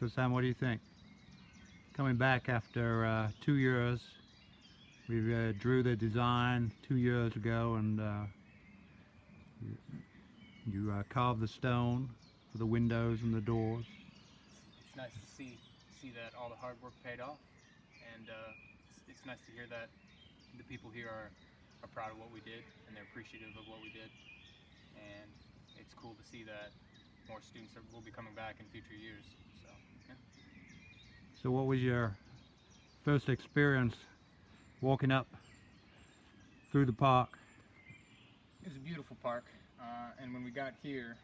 So Sam, what do you think? Coming back after 2 years, we drew the design 2 years ago, and you carved the stone for the windows and the doors. It's nice to see that all the hard work paid off, and it's nice to hear that the people here are proud of what we did and they're appreciative of what we did, and it's cool to see that more students will be coming back in future years. So yeah. So what was your first experience walking up through the park? It was a beautiful park, and when we got here,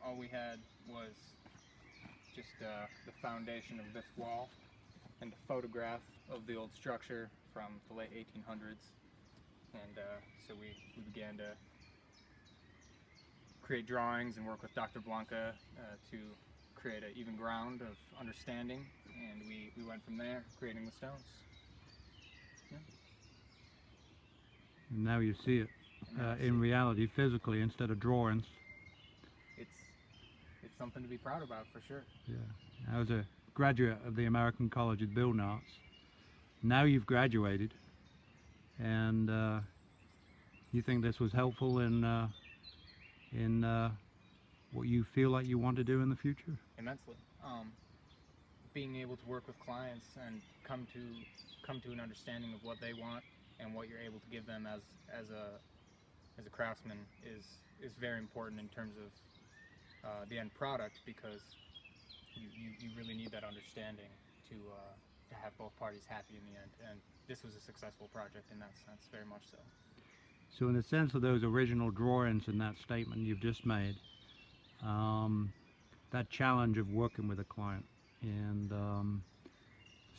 all we had was just the foundation of this wall and a photograph of the old structure from the late 1800s. And so we began to create drawings and work with Dr. Blanca to create an even ground of understanding, and we went from there, creating the stones. Yeah. And now you see it in reality, physically, instead of drawings. It's something to be proud about, for sure. Yeah. I was a graduate of the American College of Building Arts. Now you've graduated, and you think this was helpful in what you feel like you want to do in the future? Immensely. Being able to work with clients and come to an understanding of what they want and what you're able to give them as a craftsman is very important in terms of the end product, because you really need that understanding to have both parties happy in the end. And this was a successful project in that sense, very much so. So in the sense of those original drawings and that statement you've just made, that challenge of working with a client and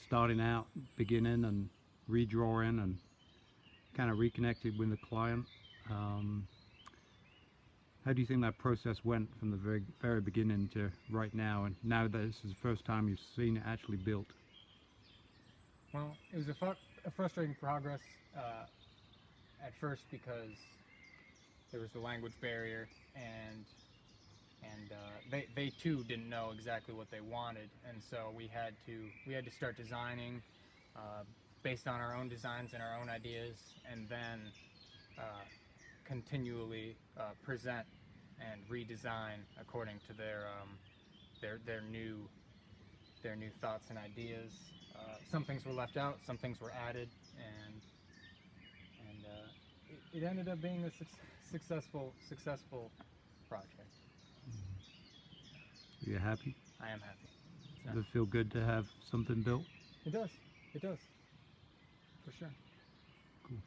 starting out, beginning and redrawing and kind of reconnected with the client, how do you think that process went from the very beginning to right now, and now that this is the first time you've seen it actually built? Well, it was a frustrating progress at first, because there was the language barrier, and they too didn't know exactly what they wanted, and so we had to start designing based on our own designs and our own ideas, and then continually present and redesign according to their new thoughts and ideas. Some things were left out, some things were added, and it ended up being a successful project. Are you happy? I am happy. Does it feel good to have something built? It does, for sure. Cool.